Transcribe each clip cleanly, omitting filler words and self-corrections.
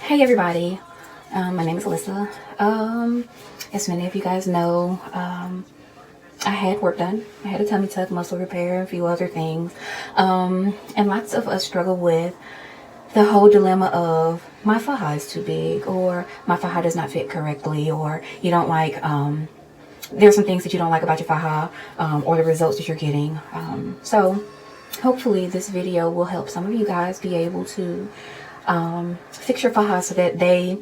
Hey everybody, my name is Alyssa. As many of you guys know, I had work done. I had a tummy tuck, muscle repair, a few other things. And lots of us struggle with the whole dilemma of my faja is too big, or my faja does not fit correctly, or you don't like, there's some things that you don't like about your faja, or the results that you're getting. So hopefully this video will help some of you guys be able to fix your faja so that they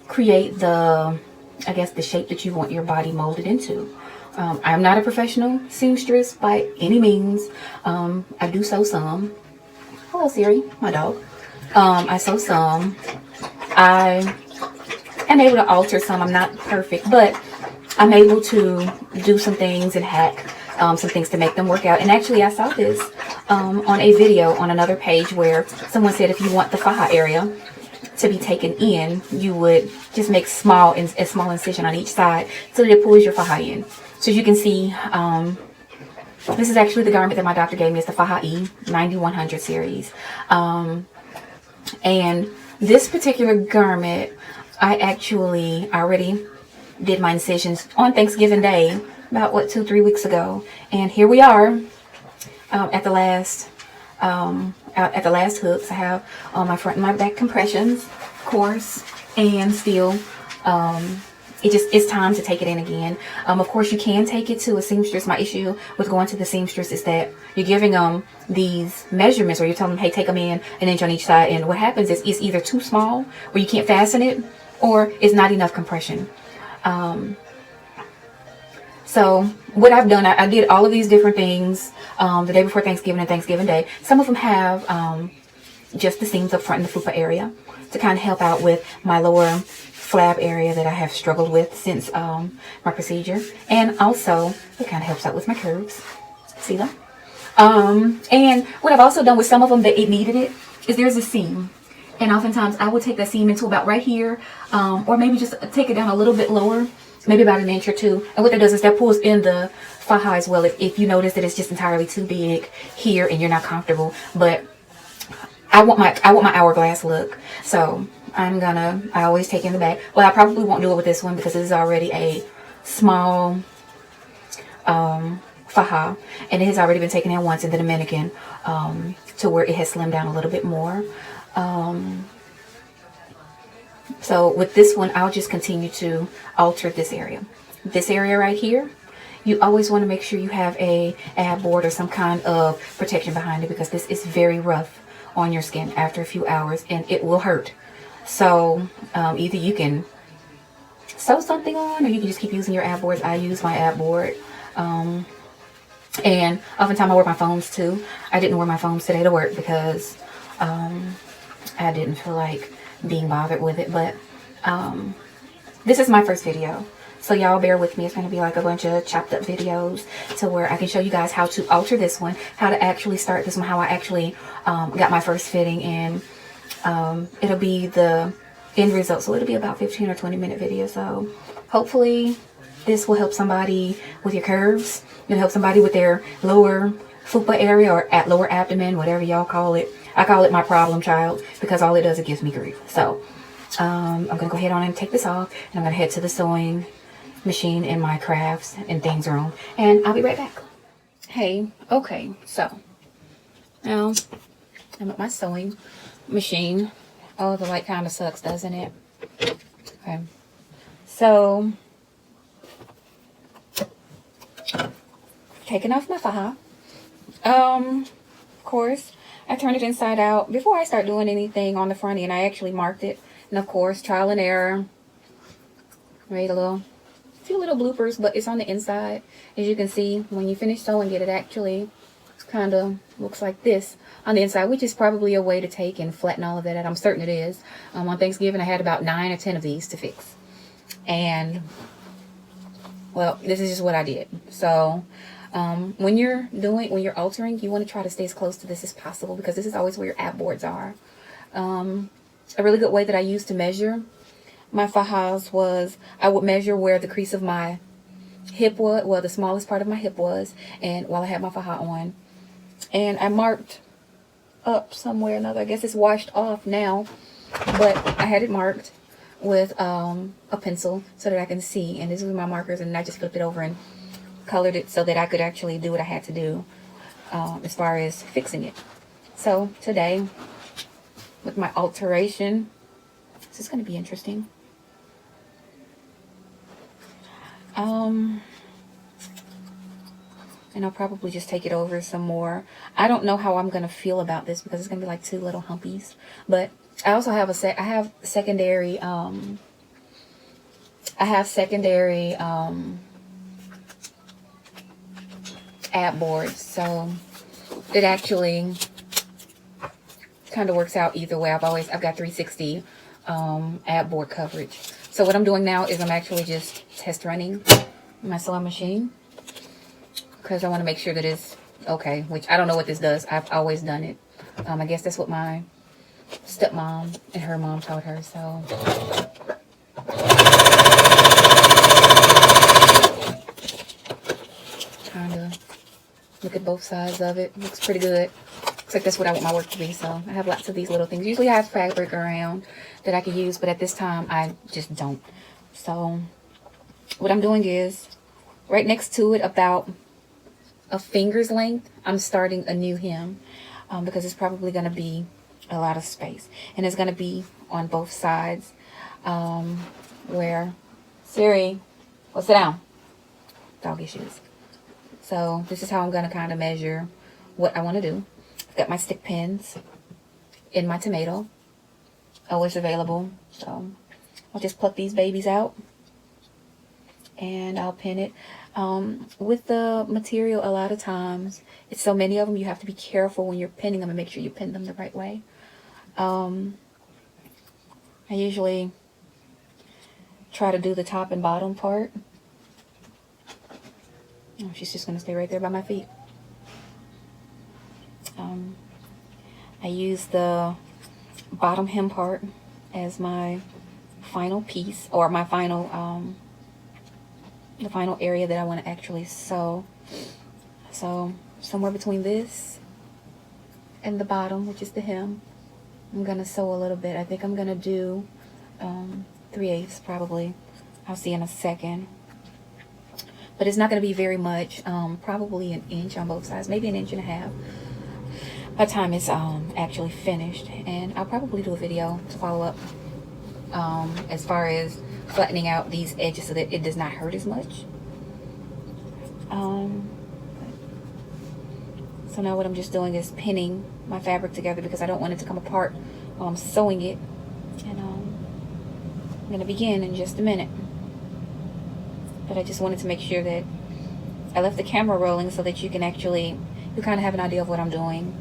create the, I guess, the shape that you want your body molded into. I'm not a professional seamstress by any means. I do sew some. Hello Siri, my dog. I sew some. I am able to alter some. I'm not perfect, but I'm able to do some things and hack some things to make them work out. And actually I saw this on a video on another page where someone said if you want the faja area to be taken in, you would just make a small incision on each side so that it pulls your faja in. So as you can see, this is actually the garment that my doctor gave me. It's the Faja E 9100 series. And this particular garment, I actually already did my incisions on Thanksgiving Day, about what, 2-3 weeks ago. And here we are at the last hooks. I have on my front and my back compressions, of course, and still it's time to take it in again. Of course you can take it to a seamstress. My issue with going to the seamstress is that you're giving them these measurements, or you're telling them, hey, take them in an inch on each side, and what happens is it's either too small where you can't fasten it, or it's not enough compression. So what I've done, I did all of these different things the day before Thanksgiving and Thanksgiving Day. Some of them have just the seams up front in the fupa area to kind of help out with my lower flab area that I have struggled with since my procedure. And also it kind of helps out with my curves. See them? And what I've also done with some of them that it needed it is there's a seam. And oftentimes I would take that seam into about right here, or maybe just take it down a little bit lower, maybe about an inch or two. And what that does is that pulls in the faja as well. If you notice that it's just entirely too big here and you're not comfortable, but I want my hourglass look. So I always take in the back. Well, I probably won't do it with this one because it is already a small faja, and it has already been taken in once in the Dominican to where it has slimmed down a little bit more. So with this one, I'll just continue to alter this area. This area right here, you always want to make sure you have a ab board or some kind of protection behind it, because this is very rough on your skin after a few hours and it will hurt. So either you can sew something on, or you can just keep using your ab boards. I use my ab board. And oftentimes I wear my foams too. I didn't wear my foams today to work because I didn't feel like being bothered with it. But this is my first video, so y'all bear with me. It's going to be like a bunch of chopped up videos to where I can show you guys how to alter this one, how to actually start this one, how I actually got my first fitting, and it'll be the end result. So it'll be about 15 or 20 minute video. So hopefully this will help somebody with your curves. It'll help somebody with their lower fupa area, or at lower abdomen, whatever y'all call it. I call it my problem child because all it does, it gives me grief. So I'm gonna go ahead on and take this off, and I'm gonna head to the sewing machine in my crafts and things room, and I'll be right back. Hey, okay, so now I'm at my sewing machine. Oh, the light kind of sucks, doesn't it? Okay, so taking off my faja. Of course, I turned it inside out before I start doing anything on the front end. I actually marked it, and of course, trial and error. Made a few little bloopers, but it's on the inside. As you can see, when you finish sewing it, it actually kind of looks like this on the inside, which is probably a way to take and flatten all of that out. I'm certain it is. On Thanksgiving, I had about 9 or 10 of these to fix, and well, this is just what I did. So when you're altering, you want to try to stay as close to this as possible, because this is always where your ab boards are. A really good way that I used to measure my fajas was I would measure where the crease of my hip was, well, the smallest part of my hip was, and while I had my faja on, and I marked up somewhere or another. I guess it's washed off now, but I had it marked with a pencil so that I can see, and this is my markers, and I just flipped it over and colored it so that I could actually do what I had to do as far as fixing it. So today, with my alteration, this is going to be interesting. And I'll probably just take it over some more. I don't know how I'm going to feel about this because it's going to be like 2 little humpies. But I also have secondary ad boards. So it actually kind of works out either way. I've got 360 ad board coverage. So what I'm doing now is I'm actually just test running my sewing machine, because I want to make sure that it's okay, which I don't know what this does. I've always done it. I guess that's what my stepmom and her mom taught her. So kind of look at both sides of it. Looks pretty good. Looks like that's what I want my work to be. So I have lots of these little things. Usually I have fabric around that I can use, but at this time I just don't. So what I'm doing is right next to it, about a finger's length, I'm starting a new hem because it's probably going to be a lot of space, and it's going to be on both sides where Siri, well, sit down, dog issues. So this is how I'm going to kind of measure what I want to do. I've got my stick pins in my tomato, always available. So I'll just pluck these babies out and I'll pin it. With the material, a lot of times, it's so many of them, you have to be careful when you're pinning them and make sure you pin them the right way. I usually try to do the top and bottom part. Oh, she's just going to stay right there by my feet. I use the bottom hem part as my final piece, or my final the final area that I want to actually sew. So somewhere between this and the bottom, which is the hem, I'm gonna sew a little bit. I think I'm gonna do 3/8 probably. I'll see in a second, but it's not gonna be very much. Probably 1 inch on both sides, maybe 1.5 inches by the time it's actually finished. And I'll probably do a video to follow up as far as flattening out these edges so that it does not hurt as much. So now what I'm just doing is pinning my fabric together because I don't want it to come apart while I'm sewing it. And I'm going to begin in just a minute. But I just wanted to make sure that I left the camera rolling so that you can actually, you kind of have an idea of what I'm doing.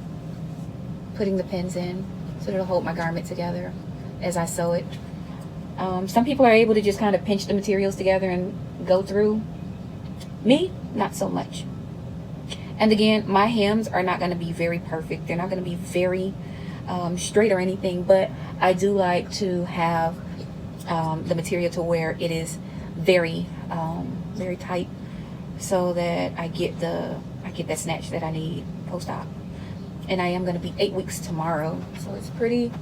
Putting the pins in so that it'll hold my garment together as I sew it. Some people are able to just kind of pinch the materials together and go through. Me, not so much. And again, my hems are not going to be very perfect. They're not going to be very straight or anything, but I do like to have the material to where it is very very tight, so that I get that snatch that I need post-op. And I am going to be 8 weeks tomorrow, so it's pretty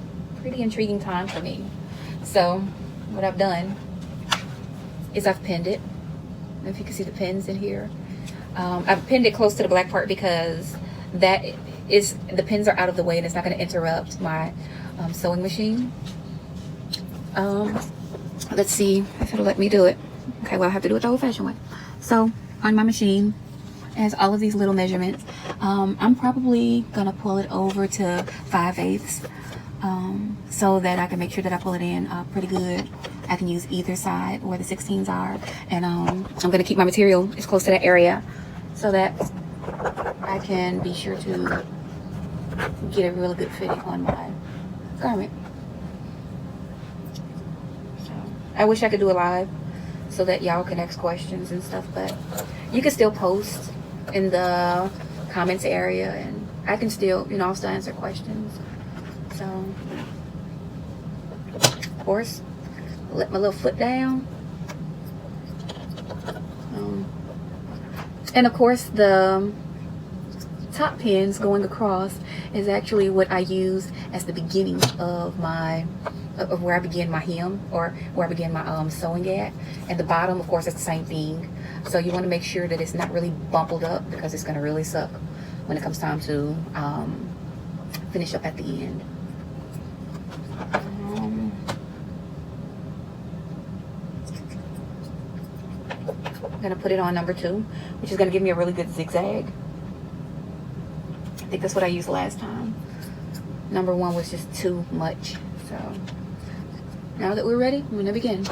intriguing time for me. So what I've done is I've pinned it. I don't know if you can see the pins in here. I've pinned it close to the black part because that is, the pins are out of the way and it's not going to interrupt my sewing machine. Let's see if it'll let me do it. Okay, well, I have to do it the old-fashioned way. So on my machine, it has all of these little measurements. I'm probably gonna pull it over to 5/8 so that I can make sure that I pull it in pretty good. I can use either side where the 16s are, and I'm gonna keep my material as close to that area so that I can be sure to get a really good fitting on my garment. So I wish I could do it live so that y'all can ask questions and stuff, but you can still post in the comments area and I can still, I'll still answer questions. So, of course, let my little foot down. And of course, the top pins going across is actually what I use as the beginning of my of where I begin my hem, or where I begin my sewing at. And the bottom, of course, is the same thing. So you want to make sure that it's not really bumpled up, because it's going to really suck when it comes time to finish up at the end. I'm going to put it on number 2, which is going to give me a really good zigzag. I think that's what I used last time. Number 1 was just too much. So now that we're ready, I'm going to begin.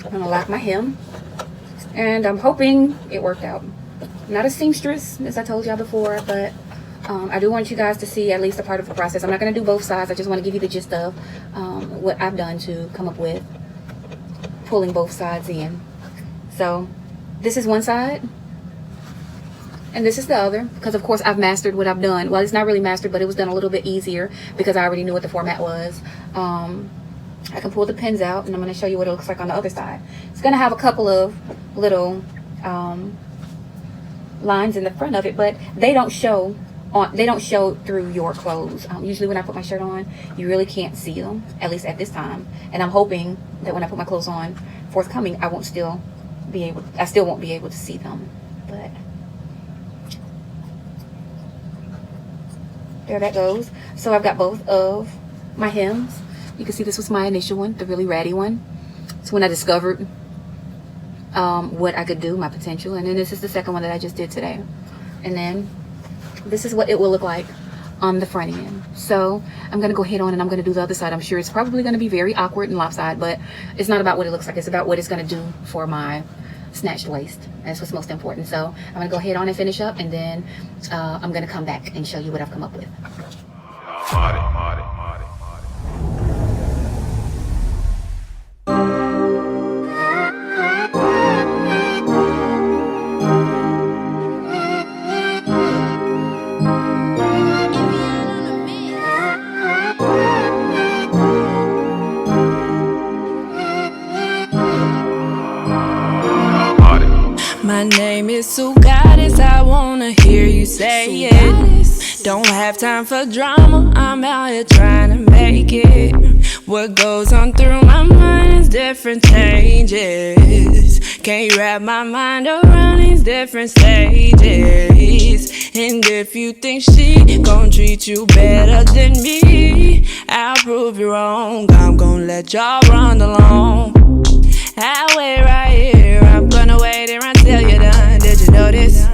I'm gonna lock my hem, and I'm hoping it worked out. I'm not a seamstress, as I told y'all before, but I do want you guys to see at least a part of the process. I'm not gonna do both sides. I just want to give you the gist of what I've done to come up with pulling both sides in. So this is one side, and this is the other, because of course I've mastered what I've done. Well, it's not really mastered, but it was done a little bit easier because I already knew what the format was. I can pull the pins out, and I'm going to show you what it looks like on the other side. It's going to have a couple of little lines in the front of it, but they don't show through your clothes. Usually when I put my shirt on, you really can't see them, at least at this time. And I'm hoping that when I put my clothes on forthcoming, I still won't be able to see them. But there that goes. So I've got both of my hems. You can see this was my initial one, the really ratty one. It's when I discovered what I could do, my potential. And then this is the second one that I just did today. And then this is what it will look like on the front end. So I'm going to go ahead on and I'm going to do the other side. I'm sure it's probably going to be very awkward and lopsided, but it's not about what it looks like. It's about what it's going to do for my snatched waist. That's what's most important. So I'm going to go ahead on and finish up, and then I'm going to come back and show you what I've come up with. My name is Sue Goddess, I wanna hear you say it. Don't have time for drama, I'm out here trying to make it. What goes on through my mind is different changes. Can't wrap my mind around these different stages. And if you think she gon' treat you better than me, I'll prove you wrong. I'm gon' let y'all run along. I'll wait right here, I'm gonna wait here until you're done. Did you notice?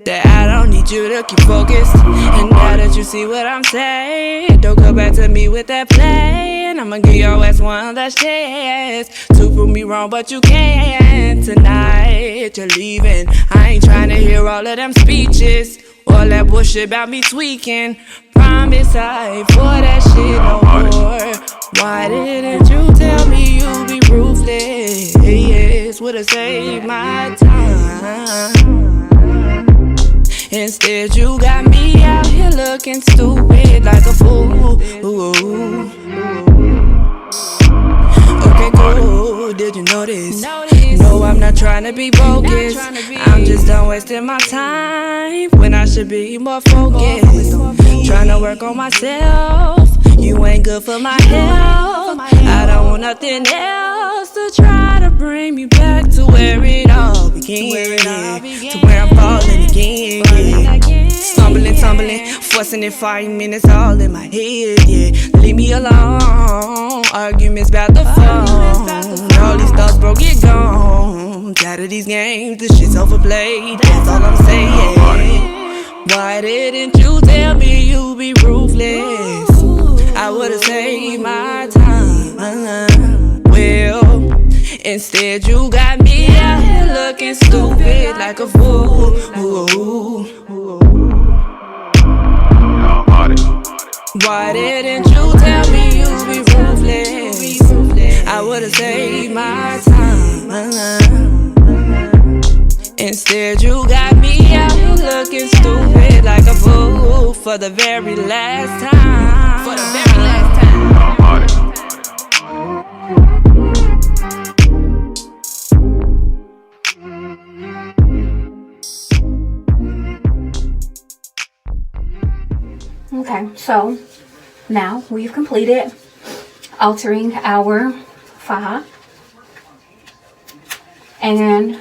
That I don't need you to keep focused. And now that you see what I'm saying, don't come back to me with that play. And I'ma give your ass one last chance to prove me wrong, but you can't. Tonight you're leaving, I ain't trying to hear all of them speeches, all that bullshit about me tweaking. Promise I ain't for that shit no more. Why didn't you tell me you'd be ruthless? Yes, would've saved my time. Instead you got me out here looking stupid like a fool. Okay, cool, did you notice? No, I'm not trying to be bogus. I'm just done wasting my time when I should be more focused. Trying to work on myself, you ain't good for my health. I don't want nothing else to try to bring me back to where it all began, to where I'm falling again. Stumbling, tumbling, fussing and fighting, it's all in my head, yeah. Leave me alone, arguments about the phone. All these thoughts broke, get gone. Tired of these games, this shit's overplayed, that's all I'm saying. Why didn't you tell me you'd be ruthless? I would've saved my time. Well, Instead, you got me out here looking stupid like a fool. Why didn't you tell me you'd be ruthless? I would've saved my time. Instead, you got me out here looking stupid like a fool for the very last time. For the very last time. Okay, so now we've completed altering our faja, and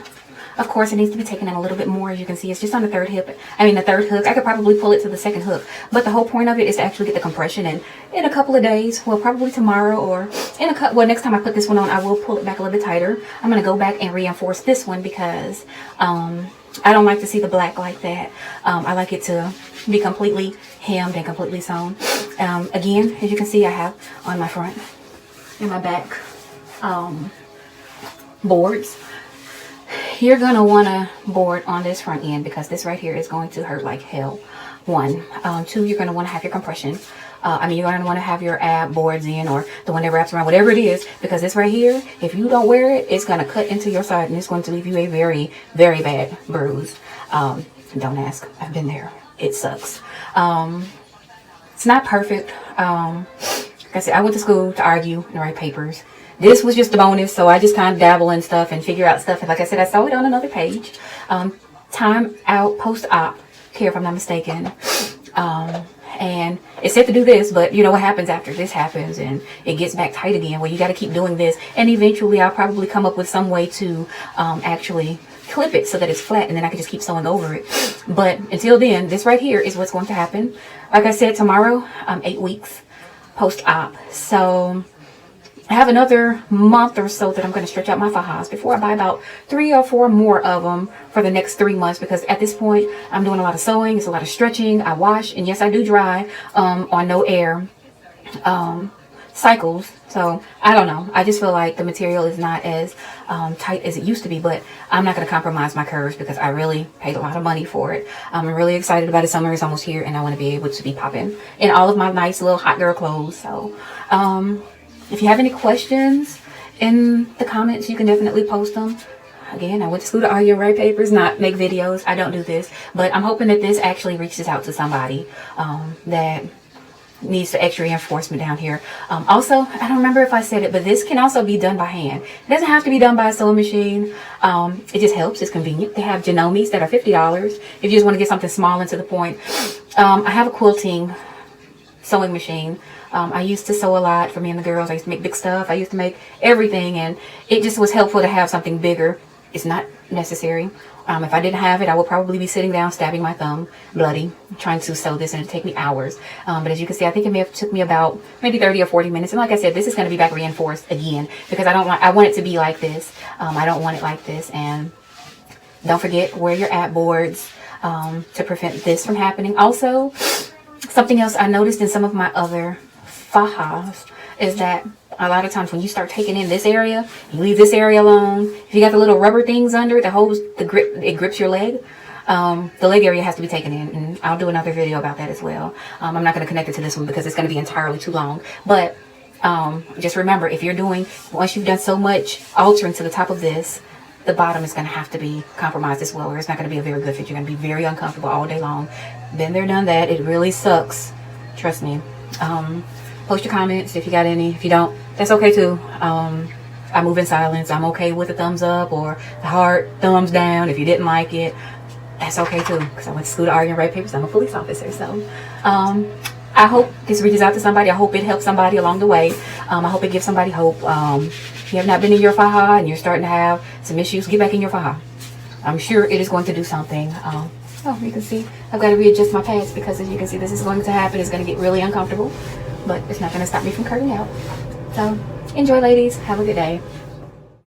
of course it needs to be taken in a little bit more. As you can see, it's just on the third hook. I could probably pull it to the second hook, but the whole point of it is to actually get the compression in a couple of days. Well, probably tomorrow, or next time I put this one on, I will pull it back a little bit tighter. I'm gonna go back and reinforce this one because I don't like to see the black like that. I like it to be completely hemmed and completely sewn. Again, as you can see, I have on my front and my back boards. You're gonna want to board on this front end because this right here is going to hurt like hell. 1. 2, you're gonna want to have your compression. You're gonna want to have your ab boards in, or the one that wraps around, whatever it is, because this right here, if you don't wear it, it's gonna cut into your side and it's going to leave you a very, very bad bruise. Don't ask. I've been there. It sucks. It's not perfect. Like I said, I went to school to argue and write papers. This was just a bonus, so I just kind of dabble in stuff and figure out stuff. And like I said, I saw it on another page. Time out post-op care, if I'm not mistaken. And it said to do this, but you know what happens after this happens and it gets back tight again. Well, you got to keep doing this, and eventually I'll probably come up with some way to actually clip it so that it's flat, and then I can just keep sewing over it. But until then, this right here is what's going to happen. Like I said, tomorrow, 8 weeks post-op. So I have another month or so that I'm going to stretch out my fajas before I buy about 3 or 4 more of them for the next 3 months, because at this point I'm doing a lot of sewing, it's a lot of stretching, I wash, and yes, I do dry on no air cycles. So I don't know, I just feel like the material is not as tight as it used to be, but I'm not going to compromise my curves because I really paid a lot of money for it. I'm really excited about it. Summer is almost here and I want to be able to be popping in all of my nice little hot girl clothes. So if you have any questions in the comments, you can definitely post them. Again, I went to school to argue and write papers, not make videos. I don't do this, but I'm hoping that this actually reaches out to somebody that needs the extra reinforcement down here. Also, I don't remember if I said it, but this can also be done by hand. It doesn't have to be done by a sewing machine. It just helps. It's convenient. They have Genomis that are $50 if you just want to get something small and to the point. I have a quilting sewing machine. I used to sew a lot for me and the girls. I used to make big stuff. I used to make everything, and it just was helpful to have something bigger. It's not necessary. If I didn't have it, I would probably be sitting down, stabbing my thumb, bloody, trying to sew this, and it'd take me hours. But as you can see, I think it may have took me about maybe 30 or 40 minutes. And like I said, this is going to be back reinforced again because I want it to be like this. I don't want it like this. And don't forget, wear your ab boards to prevent this from happening. Also, something else I noticed in some of my other fajas is that a lot of times when you start taking in this area, you leave this area alone. If you got the little rubber things under it that holds the grip, it grips your leg. The leg area has to be taken in, and I'll do another video about that as well. I'm not going to connect it to this one because it's going to be entirely too long. But just remember, if you're doing, once you've done so much altering to the top of this, the bottom is going to have to be compromised as well, or it's not going to be a very good fit. You're going to be very uncomfortable all day long. Been there, done that. It really sucks. Trust me. Post your comments if you got any. If you don't, that's okay too. I move in silence. I'm okay with a thumbs up or the heart, thumbs down. If you didn't like it, that's okay too, because I went to school to argue and write papers. I'm a police officer. So I hope this reaches out to somebody. I hope it helps somebody along the way. I hope it gives somebody hope. If you have not been in your faja and you're starting to have some issues, get back in your faja. I'm sure it is going to do something. Oh, you can see I've got to readjust my pads because as you can see, this is going to happen. It's going to get really uncomfortable, but it's not going to stop me from cutting out. So enjoy, ladies. Have a good day.